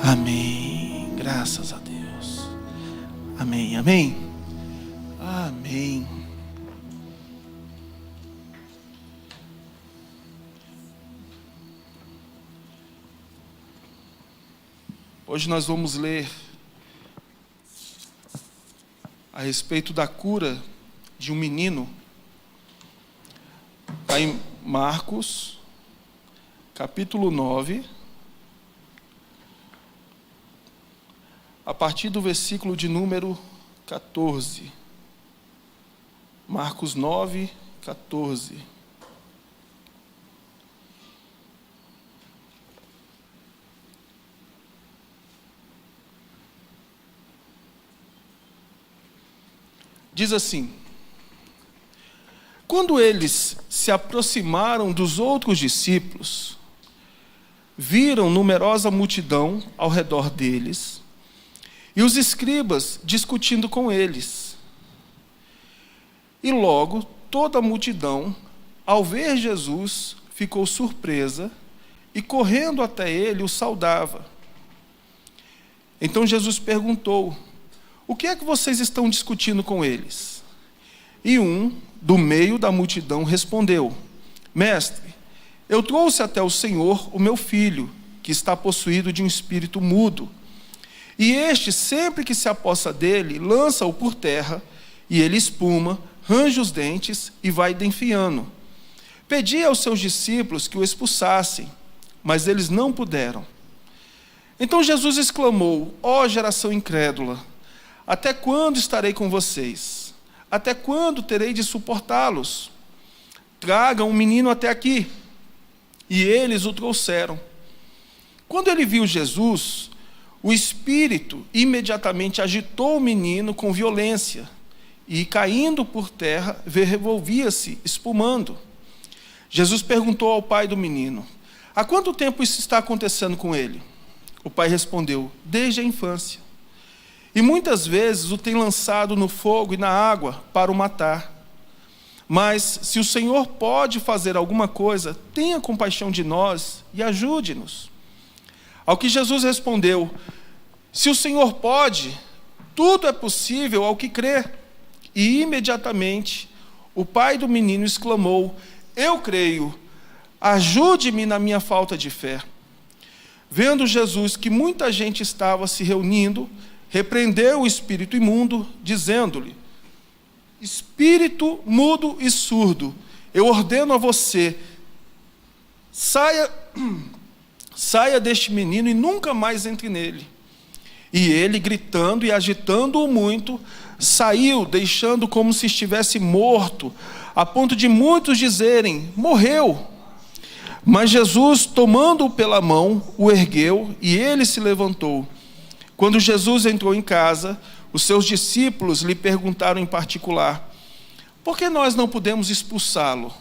Amém. Graças a Deus. Amém, amém. Amém. Hoje nós vamos ler a respeito da cura de um menino. Está em Marcos, capítulo 9, a partir do versículo de número 14. Marcos 9, 14. Diz assim: quando eles se aproximaram dos outros discípulos, viram numerosa multidão ao redor deles e os escribas discutindo com eles. E logo toda a multidão, ao ver Jesus, ficou surpresa e, correndo até ele, o saudava. Então Jesus perguntou: o que é que vocês estão discutindo com eles? E um, do meio da multidão, respondeu: Mestre, eu trouxe até o Senhor o meu filho, que está possuído de um espírito mudo. E este, sempre que se apossa dele, lança-o por terra, e ele espuma, range os dentes e vai denfiando. Pedi aos seus discípulos que o expulsassem, mas eles não puderam. Então Jesus exclamou: ó geração incrédula, até quando estarei com vocês? Até quando terei de suportá-los? Tragam o menino até aqui. E eles o trouxeram. Quando ele viu Jesus, o espírito imediatamente agitou o menino com violência, e caindo por terra, revolvia-se, espumando. Jesus perguntou ao pai do menino: há quanto tempo isso está acontecendo com ele? O pai respondeu: desde a infância. E muitas vezes o tem lançado no fogo e na água para o matar. Mas, se o Senhor pode fazer alguma coisa, tenha compaixão de nós e ajude-nos. Ao que Jesus respondeu: se o Senhor pode, tudo é possível ao que crê. E imediatamente o pai do menino exclamou: eu creio, ajude-me na minha falta de fé. Vendo Jesus que muita gente estava se reunindo, repreendeu o espírito imundo, dizendo-lhe: espírito mudo e surdo, eu ordeno a você, saia deste menino e nunca mais entre nele. E ele, gritando e agitando-o muito, saiu, deixando como se estivesse morto, a ponto de muitos dizerem: morreu. Mas Jesus, tomando-o pela mão, o ergueu e ele se levantou. Quando Jesus entrou em casa, os seus discípulos lhe perguntaram em particular: por que nós não podemos expulsá-lo?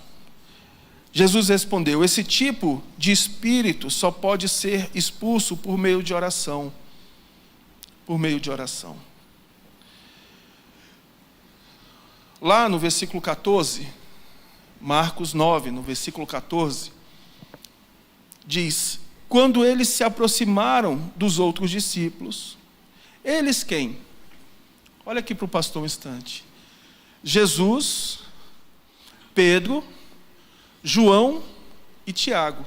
Jesus respondeu: esse tipo de espírito só pode ser expulso por meio de oração. Por meio de oração. Lá no versículo 14, Marcos 9, no versículo 14, diz: quando eles se aproximaram dos outros discípulos, eles quem? Olha aqui para o pastor um instante. Jesus, Pedro, João e Tiago.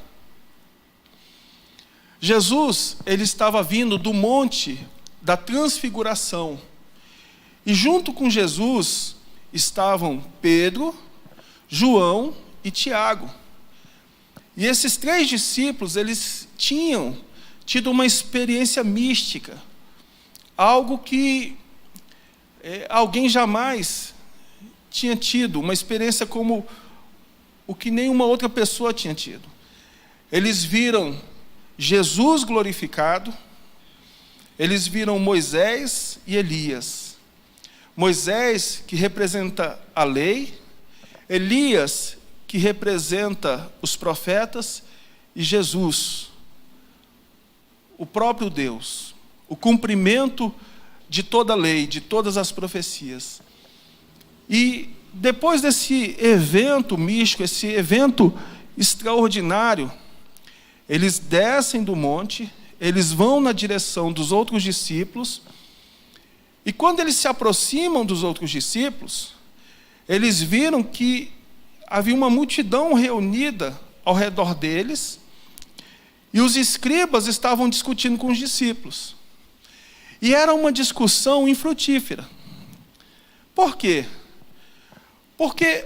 Jesus, ele estava vindo do monte da transfiguração. E junto com Jesus estavam Pedro, João e Tiago. E esses três discípulos, eles tinham tido uma experiência mística, algo que alguém jamais tinha tido, uma experiência como o que nenhuma outra pessoa tinha tido. Eles viram Jesus glorificado, eles viram Moisés e Elias. Moisés, que representa a lei, Elias, que representa os profetas, e Jesus, o próprio Deus, o cumprimento de toda a lei, de todas as profecias. E depois desse evento místico, esse evento extraordinário, eles descem do monte, eles vão na direção dos outros discípulos, e quando eles se aproximam dos outros discípulos, eles viram que havia uma multidão reunida ao redor deles, e os escribas estavam discutindo com os discípulos. E era uma discussão infrutífera. Por quê? Porque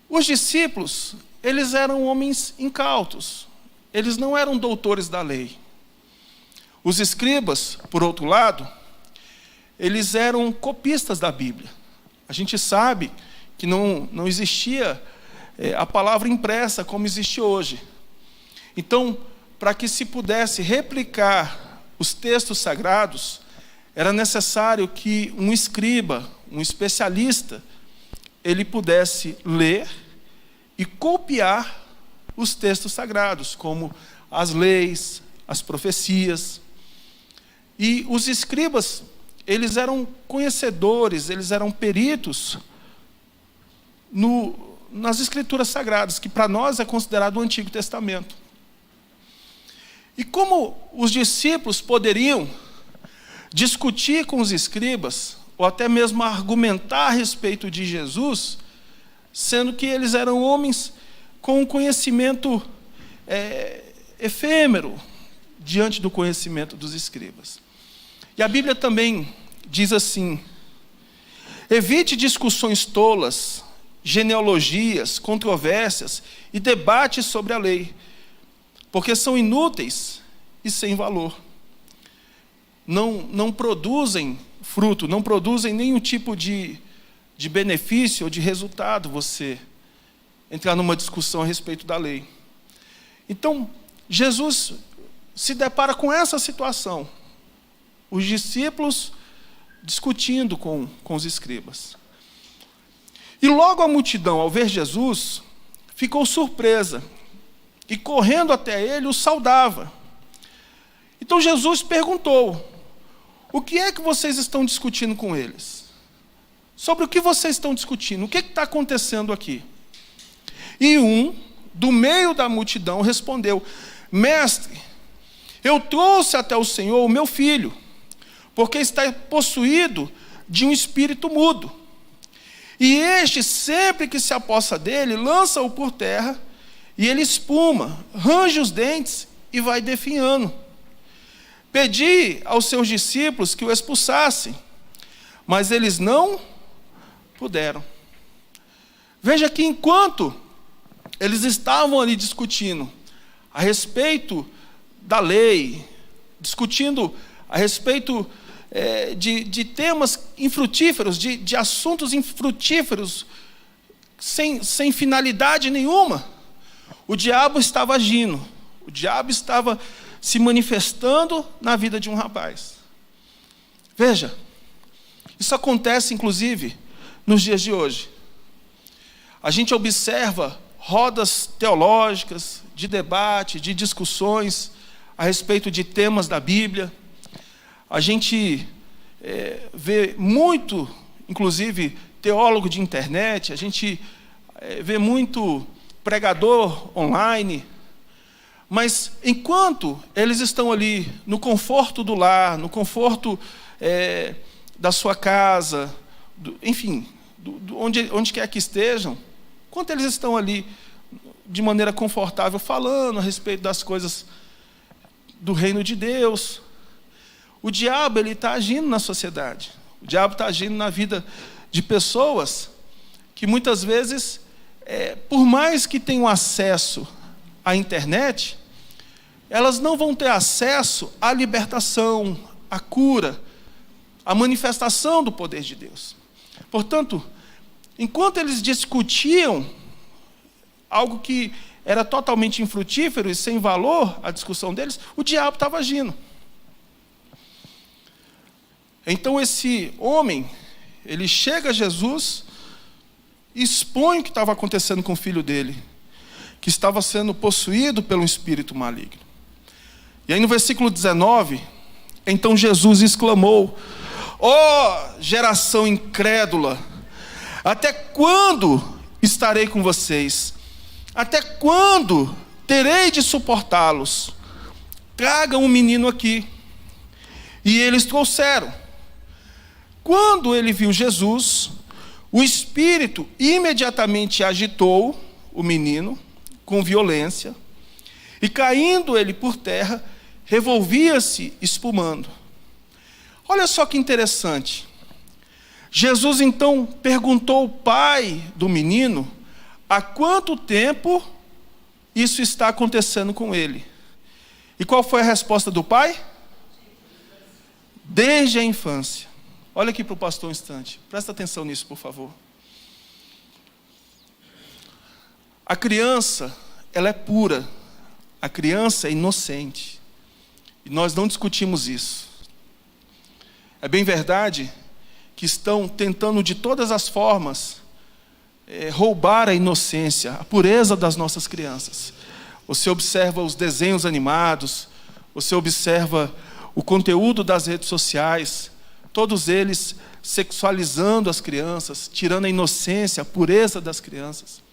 os discípulos, eles eram homens incautos, eles não eram doutores da lei. Os escribas, por outro lado, eles eram copistas da Bíblia. A gente sabe que não existia a palavra impressa como existe hoje. Então, para que se pudesse replicar os textos sagrados, era necessário que um escriba, um especialista, ele pudesse ler e copiar os textos sagrados, como as leis, as profecias. E os escribas, eles eram conhecedores, eles eram peritos nas escrituras sagradas, que para nós é considerado o Antigo Testamento. E como os discípulos poderiam discutir com os escribas, ou até mesmo argumentar a respeito de Jesus, sendo que eles eram homens com um conhecimento efêmero diante do conhecimento dos escribas. E a Bíblia também diz assim: evite discussões tolas, genealogias, controvérsias e debates sobre a lei, porque são inúteis e sem valor. Não produzem fruto, não produzem nenhum tipo de benefício ou de resultado você entrar numa discussão a respeito da lei. Então, Jesus se depara com essa situação. Os discípulos discutindo com os escribas. E logo a multidão, ao ver Jesus, ficou surpresa e, correndo até ele, o saudava. Então Jesus perguntou: o que é que vocês estão discutindo com eles? Sobre o que vocês estão discutindo? O que está acontecendo aqui? E do meio da multidão, respondeu: mestre, eu trouxe até o Senhor o meu filho, porque está possuído de um espírito mudo. E este, sempre que se apossa dele, lança-o por terra, e ele espuma, range os dentes e vai definhando. Pedi aos seus discípulos que o expulsassem, mas eles não puderam. Veja que enquanto eles estavam ali discutindo a respeito da lei, discutindo a respeito de temas infrutíferos, de assuntos infrutíferos, sem finalidade nenhuma, o diabo estava agindo, o diabo estava se manifestando na vida de um rapaz. Veja, isso acontece inclusive nos dias de hoje. A gente observa rodas teológicas, de debate, de discussões a respeito de temas da Bíblia. A gente vê muito, inclusive, teólogo de internet, a gente vê muito pregador online, mas enquanto eles estão ali no conforto do lar, no conforto da sua casa, enfim, onde quer que estejam, enquanto eles estão ali de maneira confortável falando a respeito das coisas do reino de Deus, o diabo está agindo na sociedade. O diabo está agindo na vida de pessoas que muitas vezes, por mais que tenham acesso à internet, elas não vão ter acesso à libertação, à cura, à manifestação do poder de Deus. Portanto, enquanto eles discutiam algo que era totalmente infrutífero e sem valor, a discussão deles, o diabo estava agindo. Então esse homem, ele chega a Jesus e expõe o que estava acontecendo com o filho dele, que estava sendo possuído pelo espírito maligno. E aí no versículo 19, então Jesus exclamou: ó geração incrédula, até quando estarei com vocês? Até quando terei de suportá-los? tragam um menino aqui. E eles trouxeram. Quando ele viu Jesus, o espírito imediatamente agitou o menino com violência, e caindo ele por terra, revolvia-se espumando. Olha só que interessante. Jesus então perguntou ao pai do menino há quanto tempo isso está acontecendo com ele. E qual foi a resposta do pai? Desde a infância. Olha aqui para o pastor um instante. Presta atenção nisso, por favor. A criança, ela é pura. A criança é inocente. E nós não discutimos isso. É bem verdade que estão tentando de todas as formas roubar a inocência, a pureza das nossas crianças. Você observa os desenhos animados, você observa o conteúdo das redes sociais, todos eles sexualizando as crianças, tirando a inocência, a pureza das crianças.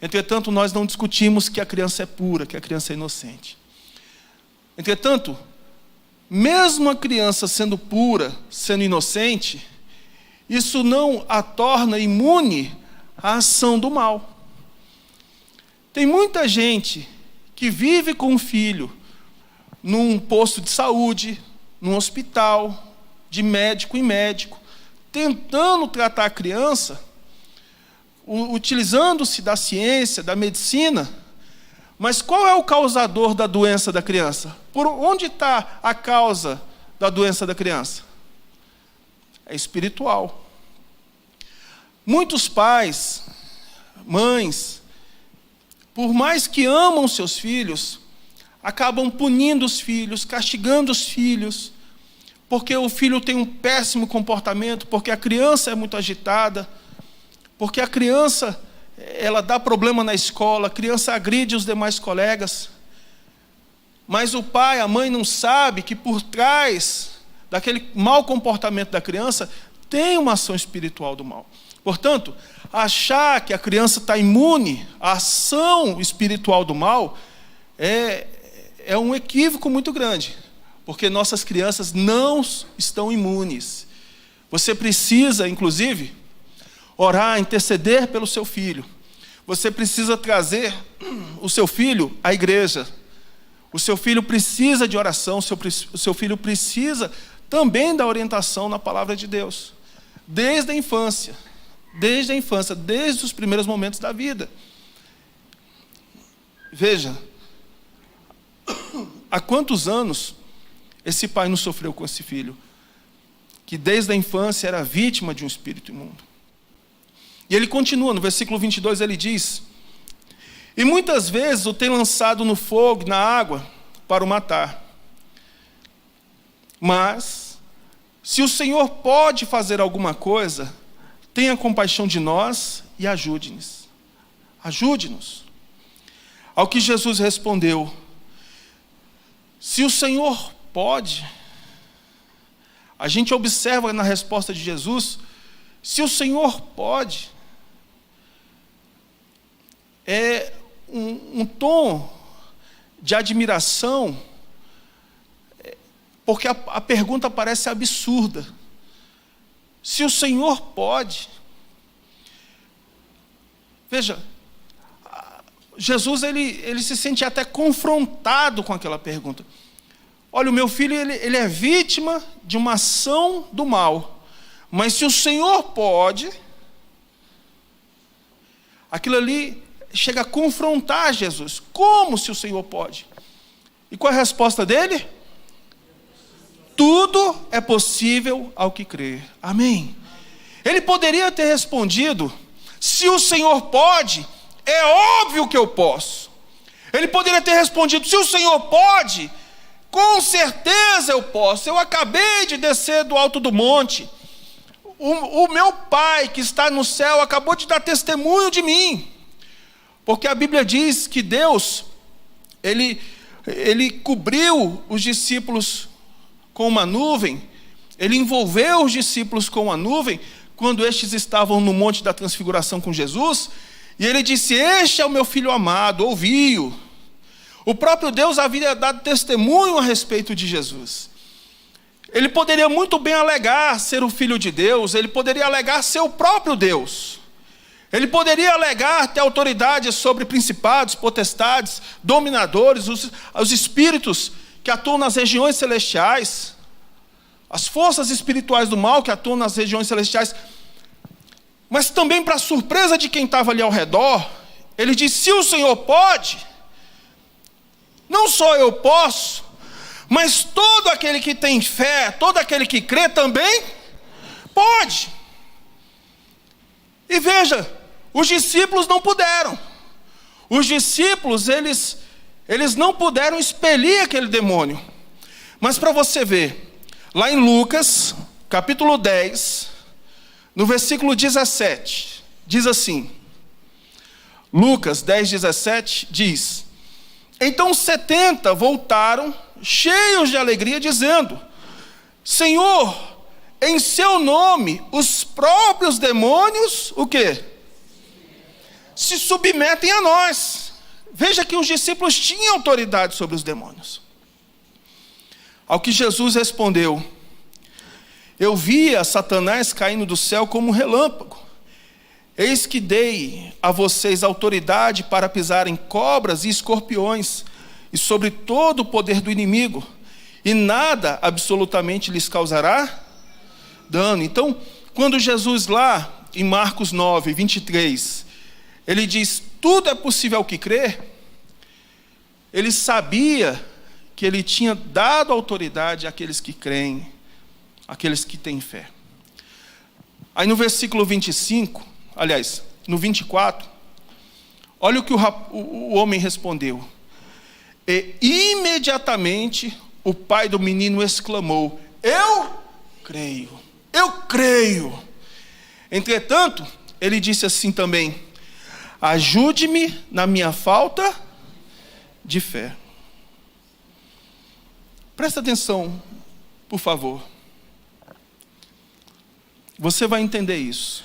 Entretanto, nós não discutimos que a criança é pura, que a criança é inocente. Entretanto, mesmo a criança sendo pura, sendo inocente, isso não a torna imune à ação do mal. Tem muita gente que vive com um filho num posto de saúde, num hospital, de médico em médico, tentando tratar a criança, utilizando-se da ciência, da medicina. Mas qual é o causador da doença da criança? Por onde está a causa da doença da criança? É espiritual. Muitos pais, mães, por mais que amam seus filhos, acabam punindo os filhos, castigando os filhos, porque o filho tem um péssimo comportamento, porque a criança é muito agitada, porque a criança ela dá problema na escola, a criança agride os demais colegas. Mas o pai, a mãe não sabe que por trás daquele mau comportamento da criança tem uma ação espiritual do mal. Portanto, achar que a criança está imune à ação espiritual do mal é um equívoco muito grande, porque nossas crianças não estão imunes. Você precisa, inclusive, orar, interceder pelo seu filho. Você precisa trazer o seu filho à igreja. O seu filho precisa de oração, o seu filho precisa também da orientação na palavra de Deus. Desde a infância, desde os primeiros momentos da vida. Veja, há quantos anos esse pai não sofreu com esse filho, que desde a infância era vítima de um espírito imundo. E ele continua, no versículo 22 ele diz: e muitas vezes o tem lançado no fogo, na água, para o matar. Mas, se o Senhor pode fazer alguma coisa, tenha compaixão de nós e ajude-nos. Ajude-nos. Ao que Jesus respondeu: se o Senhor pode, a gente observa na resposta de Jesus, se o Senhor pode, é um tom de admiração, porque a pergunta parece absurda. Se o Senhor pode. Veja, Jesus ele se sente até confrontado com aquela pergunta. Olha, o meu filho ele é vítima de uma ação do mal, mas se o Senhor pode, aquilo ali chega a confrontar Jesus. Como se o Senhor pode? E qual é a resposta dele? Tudo é possível ao que crer. Amém. Ele poderia ter respondido: se o Senhor pode, é óbvio que eu posso. Ele poderia ter respondido: se o Senhor pode, com certeza eu posso. Eu acabei de descer do alto do monte. O meu Pai que está no céu acabou de dar testemunho de mim. Porque a Bíblia diz que Deus, Ele cobriu os discípulos com uma nuvem, Ele envolveu os discípulos com uma nuvem, quando estes estavam no Monte da Transfiguração com Jesus, e Ele disse: este é o meu Filho amado, ouvi-o. O próprio Deus havia dado testemunho a respeito de Jesus. Ele poderia muito bem alegar ser o Filho de Deus, ele poderia alegar ser o próprio Deus. Ele poderia alegar ter autoridade sobre principados, potestades, dominadores, os espíritos que atuam nas regiões celestiais, as forças espirituais do mal que atuam nas regiões celestiais. Mas também, para a surpresa de quem estava ali ao redor, ele diz: se o Senhor pode, não só eu posso, mas todo aquele que tem fé, todo aquele que crê também pode. E veja, os discípulos não puderam. Os discípulos, eles não puderam expelir aquele demônio. Mas para você ver, lá em Lucas, capítulo 10, no versículo 17, diz assim, Lucas 10, 17, diz: então 70 voltaram, cheios de alegria, dizendo: Senhor, em seu nome, os próprios demônios, o quê? Se submetem a nós. Veja que os discípulos tinham autoridade sobre os demônios. Ao que Jesus respondeu: eu via Satanás caindo do céu como um relâmpago. Eis que dei a vocês autoridade para pisarem cobras e escorpiões, e sobre todo o poder do inimigo, e nada absolutamente lhes causará dano. Então, quando Jesus lá, em Marcos 9, 23, ele diz: tudo é possível ao que crê, ele sabia que ele tinha dado autoridade àqueles que creem, àqueles que têm fé. Aí no versículo 25, aliás, no 24, olha o que o homem respondeu. E imediatamente o pai do menino exclamou: eu creio, eu creio. Entretanto, ele disse assim também: ajude-me na minha falta de fé. Presta atenção, por favor. Você vai entender isso.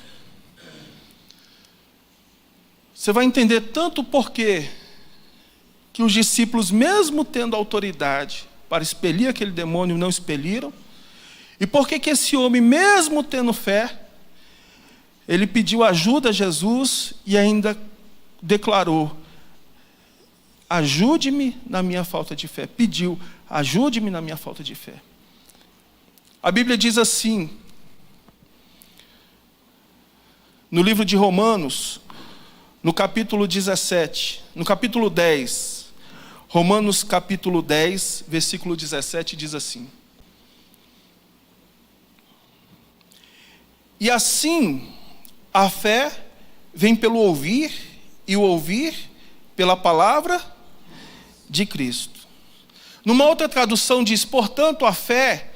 Você vai entender tanto porque que os discípulos, mesmo tendo autoridade para expelir aquele demônio, não expeliram, e porque que esse homem, mesmo tendo fé, ele pediu ajuda a Jesus e ainda declarou: ajude-me na minha falta de fé. Pediu: ajude-me na minha falta de fé. A Bíblia diz assim, no livro de Romanos, no capítulo 17, no capítulo 10, Romanos capítulo 10, versículo 17, diz assim: e assim, a fé vem pelo ouvir, e o ouvir pela palavra de Cristo. Numa outra tradução diz: portanto, a fé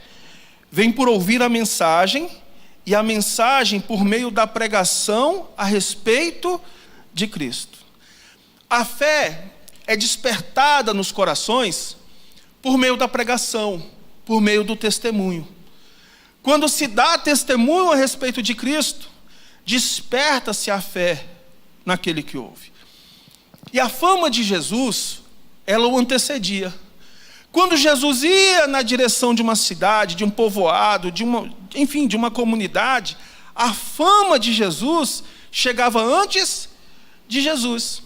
vem por ouvir a mensagem, e a mensagem por meio da pregação a respeito de Cristo. A fé é despertada nos corações por meio da pregação, por meio do testemunho. Quando se dá testemunho a respeito de Cristo, desperta-se a fé naquele que ouve. E a fama de Jesus, ela o antecedia. Quando Jesus ia na direção de uma cidade, de um povoado, de uma comunidade, a fama de Jesus chegava antes de Jesus.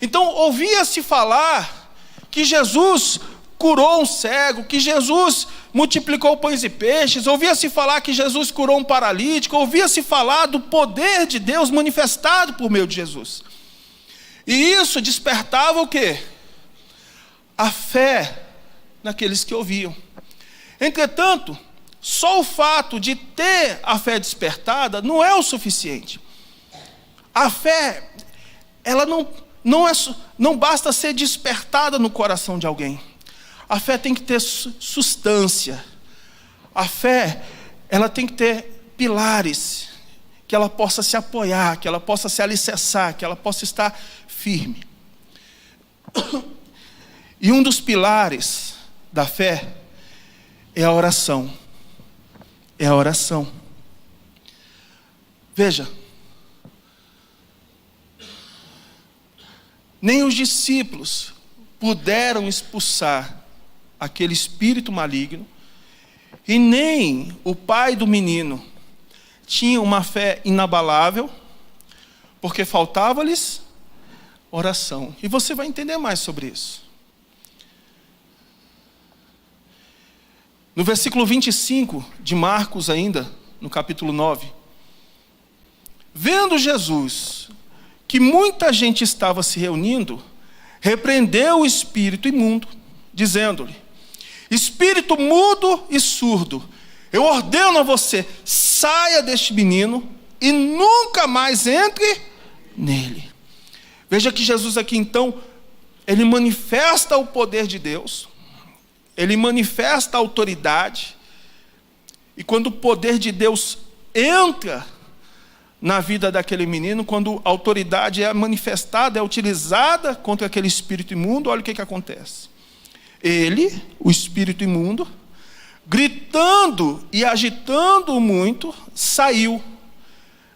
Então ouvia-se falar que Jesus curou um cego, que Jesus multiplicou pães e peixes, ouvia-se falar que Jesus curou um paralítico, ouvia-se falar do poder de Deus manifestado por meio de Jesus. E isso despertava o quê? A fé naqueles que ouviam. Entretanto, só o fato de ter a fé despertada não é o suficiente. A fé, ela não basta ser despertada no coração de alguém. A fé tem que ter substância. A fé, ela tem que ter pilares, que ela possa se apoiar, que ela possa se alicerçar, que ela possa estar firme. E um dos pilares da fé é a oração. É a oração. Veja, nem os discípulos puderam expulsar aquele espírito maligno, e nem o pai do menino tinha uma fé inabalável, porque faltava-lhes oração. E você vai entender mais sobre isso. No versículo 25 de Marcos ainda, no capítulo 9, vendo Jesus que muita gente estava se reunindo, repreendeu o espírito imundo, dizendo-lhe: espírito mudo e surdo, eu ordeno a você, saia deste menino e nunca mais entre nele. Veja que Jesus aqui então, ele manifesta o poder de Deus, ele manifesta a autoridade, e quando o poder de Deus entra na vida daquele menino, quando a autoridade é manifestada, é utilizada contra aquele espírito imundo, olha o que acontece. Ele, o espírito imundo, gritando e agitando muito, saiu,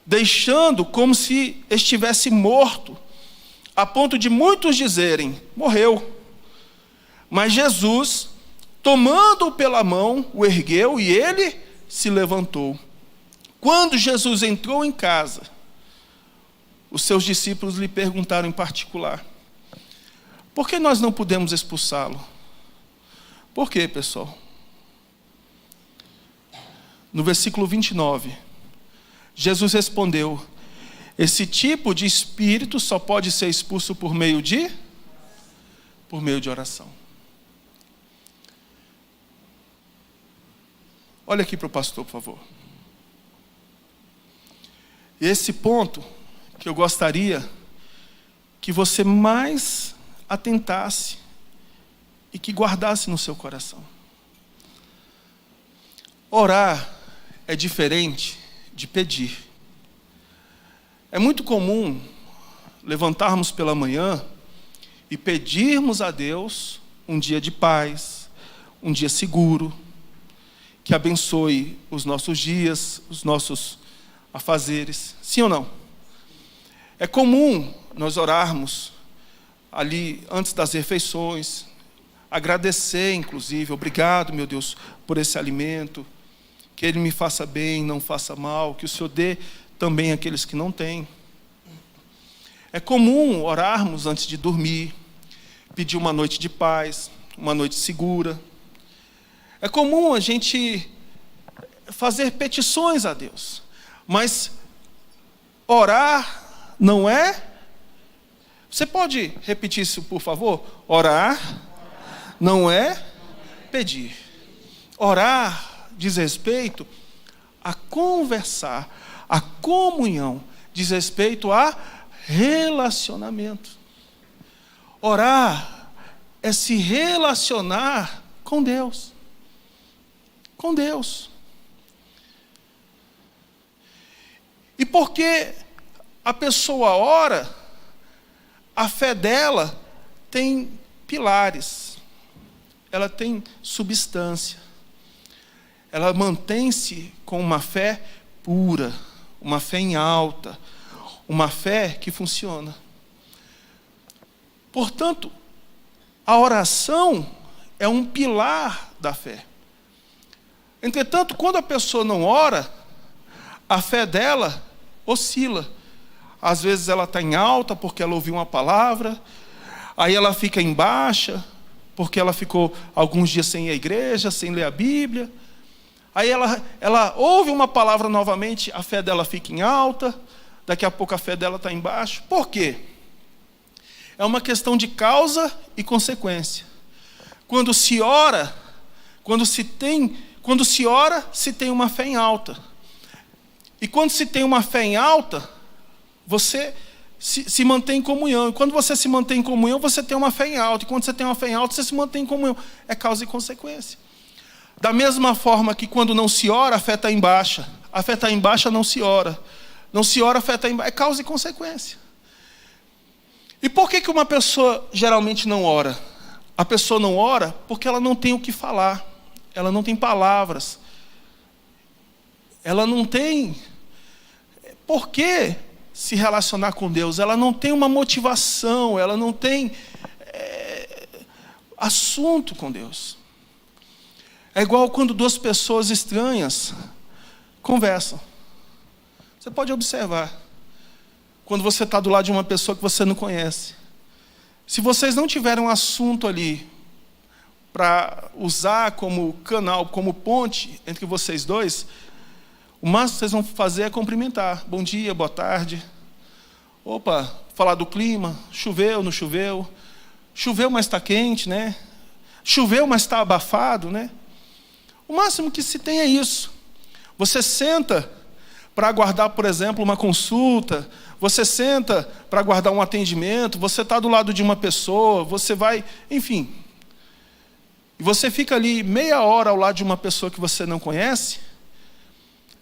deixando como se estivesse morto, a ponto de muitos dizerem: morreu. Mas Jesus, tomando-o pela mão, o ergueu e ele se levantou. Quando Jesus entrou em casa, os seus discípulos lhe perguntaram em particular: por que nós não podemos expulsá-lo? Por quê, pessoal? No versículo 29, Jesus respondeu: esse tipo de espírito só pode ser expulso por meio de oração. Olha aqui para o pastor, por favor. E esse ponto que eu gostaria que você mais atentasse e que guardasse no seu coração. Orar é diferente de pedir. É muito comum levantarmos pela manhã e pedirmos a Deus um dia de paz, um dia seguro, que abençoe os nossos dias, os nossos afazeres. Sim ou não? É comum nós orarmos ali antes das refeições, agradecer inclusive: obrigado, meu Deus, por esse alimento, que ele me faça bem, não faça mal, que o Senhor dê também àqueles que não têm. É comum orarmos antes de dormir, pedir uma noite de paz, uma noite segura. É comum a gente fazer petições a Deus, mas orar não é... Você pode repetir isso, por favor? Orar não é pedir. Orar diz respeito a conversar, a comunhão, diz respeito a relacionamento. Orar é se relacionar com Deus. Com Deus. E porque a pessoa ora, a fé dela tem pilares, ela tem substância, ela mantém-se com uma fé pura, uma fé em alta, uma fé que funciona. Portanto, a oração é um pilar da fé. Entretanto, quando a pessoa não ora, a fé dela oscila. Às vezes ela está em alta porque ela ouviu uma palavra, aí ela fica em baixa porque ela ficou alguns dias sem ir à igreja, sem ler a Bíblia. Aí ela ouve uma palavra novamente, a fé dela fica em alta, daqui a pouco a fé dela está em baixo. Por quê? É uma questão de causa e consequência. Quando se ora, se tem uma fé em alta. E quando se tem uma fé em alta, você se mantém em comunhão. E quando você se mantém em comunhão, você tem uma fé em alta. E quando você tem uma fé em alta, você se mantém em comunhão. É causa e consequência. Da mesma forma que quando não se ora, a fé está em baixa. A fé está em baixa, não se ora. Não se ora, a fé está em baixa. É causa e consequência. E por que uma pessoa geralmente não ora? A pessoa não ora porque ela não tem o que falar. Ela não tem palavras. Ela não tem por que se relacionar com Deus. Ela não tem uma motivação. Ela não tem assunto com Deus. É igual quando duas pessoas estranhas conversam. Você pode observar. Quando você está do lado de uma pessoa que você não conhece. Se vocês não tiverem um assunto ali para usar como canal, como ponte entre vocês dois, o máximo que vocês vão fazer é cumprimentar. Bom dia, boa tarde. Opa, falar do clima. Choveu, não choveu? Choveu, mas está quente, né? Choveu, mas está abafado, né? O máximo que se tem é isso. Você senta para aguardar, por exemplo, uma consulta. Você senta para aguardar um atendimento. Você está do lado de uma pessoa. Você vai, enfim. E você fica ali meia hora ao lado de uma pessoa que você não conhece.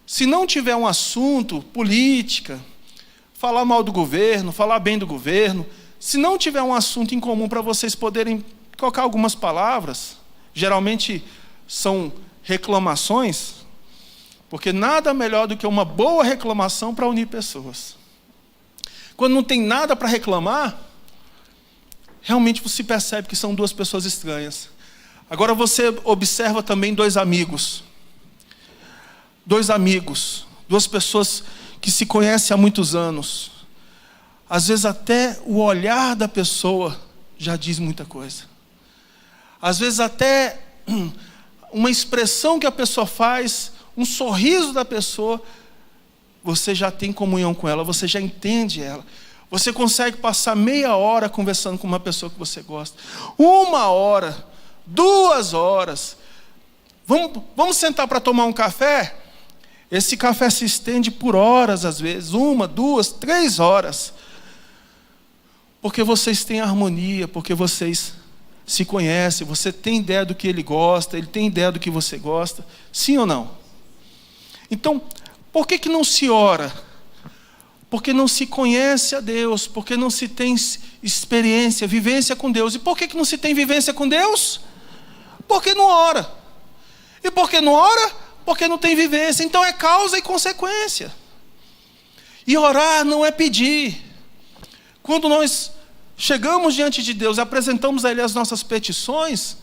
Se não tiver um assunto, política, falar mal do governo, falar bem do governo, se não tiver um assunto em comum para vocês poderem colocar algumas palavras, geralmente são reclamações, porque nada melhor do que uma boa reclamação para unir pessoas. Quando não tem nada para reclamar, realmente você percebe que são duas pessoas estranhas. Agora você observa também dois amigos. Dois amigos, duas pessoas que se conhecem há muitos anos. Às vezes até o olhar da pessoa já diz muita coisa. Às vezes até uma expressão que a pessoa faz, um sorriso da pessoa, você já tem comunhão com ela, você já entende ela. Você consegue passar meia hora conversando com uma pessoa que você gosta. 1 hora, 2 horas. Vamos sentar para tomar um café? Esse café se estende por horas às vezes. 1, 2, 3 horas. Porque vocês têm harmonia, porque vocês se conhecem, você tem ideia do que ele gosta, ele tem ideia do que você gosta. Sim ou não? Então, por que não se ora? Porque não se conhece a Deus, porque não se tem experiência, vivência com Deus. E por que não se tem vivência com Deus? Porque não ora. E por que não ora? Porque não tem vivência. Então é causa e consequência. E orar não é pedir. Quando nós chegamos diante de Deus e apresentamos a Ele as nossas petições,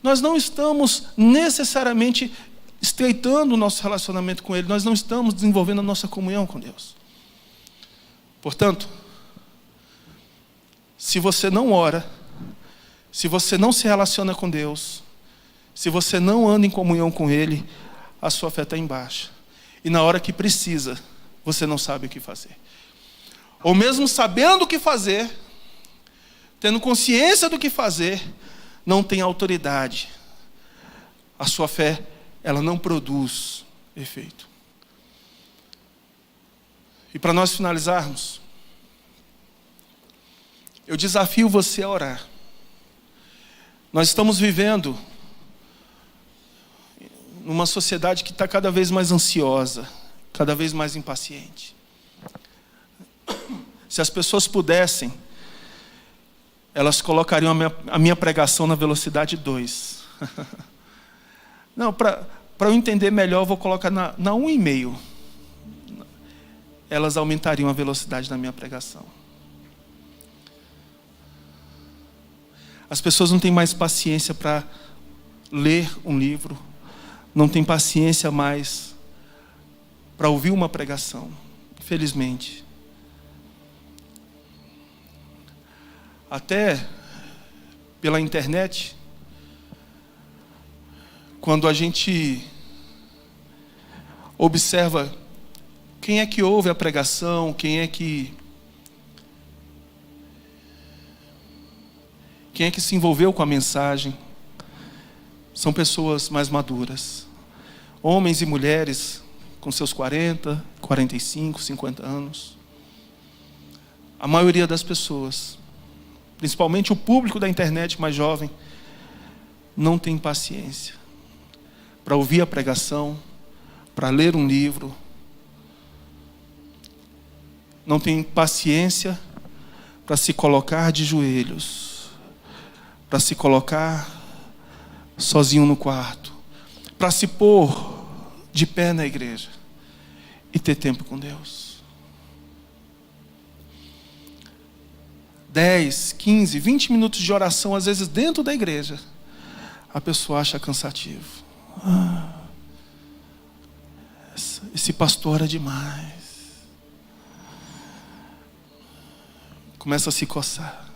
nós não estamos necessariamente estreitando o nosso relacionamento com Ele, nós não estamos desenvolvendo a nossa comunhão com Deus. Portanto, se você não ora, se você não se relaciona com Deus, se você não anda em comunhão com Ele, a sua fé está em baixa. E na hora que precisa, você não sabe o que fazer. Ou mesmo sabendo o que fazer, tendo consciência do que fazer, não tem autoridade. A sua fé, ela não produz efeito. E para nós finalizarmos, eu desafio você a orar. Nós estamos vivendo numa sociedade que está cada vez mais ansiosa, cada vez mais impaciente. Se as pessoas pudessem, elas colocariam a minha pregação na velocidade 2. Não, para eu entender melhor, eu vou colocar na 1,5. Elas aumentariam a velocidade da minha pregação. As pessoas não têm mais paciência para ler um livro, não têm paciência mais para ouvir uma pregação, infelizmente. Até pela internet, quando a gente observa quem é que ouve a pregação, quem é que se envolveu com a mensagem, são pessoas mais maduras. Homens e mulheres com seus 40, 45, 50 anos. A maioria das pessoas, principalmente o público da internet mais jovem, não tem paciência para ouvir a pregação, para ler um livro. Não tem paciência para se colocar de joelhos, para se colocar sozinho no quarto, para se pôr de pé na igreja e ter tempo com Deus. 10, 15, 20 minutos de oração, às vezes dentro da igreja, a pessoa acha cansativo. Esse pastor é demais. Começa a se coçar.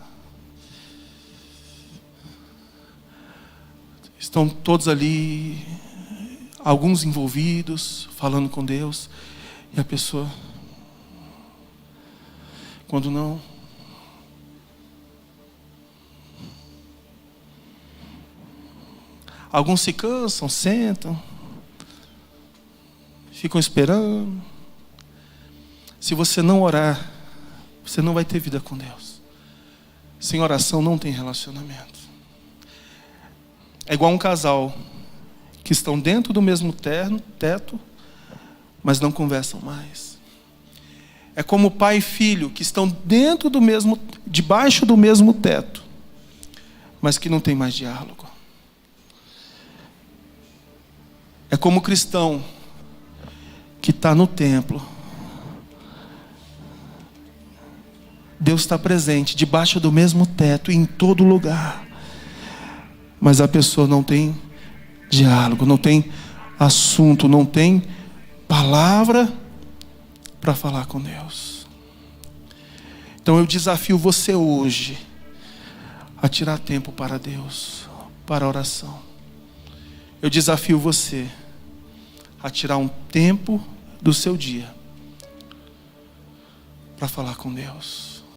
Estão todos ali, alguns envolvidos, falando com Deus, e a pessoa, quando não, alguns se cansam, sentam, ficam esperando. Se você não orar, você não vai ter vida com Deus. Sem oração não tem relacionamento. É igual um casal que estão dentro do mesmo teto, mas não conversam mais. É como pai e filho que estão debaixo do mesmo teto, mas que não tem mais diálogo. É como o cristão que está no templo. Deus está presente debaixo do mesmo teto, em todo lugar. Mas a pessoa não tem diálogo, não tem assunto, não tem palavra para falar com Deus. Então eu desafio você hoje a tirar tempo para Deus, para a oração. Eu desafio você a tirar um tempo do seu dia para falar com Deus.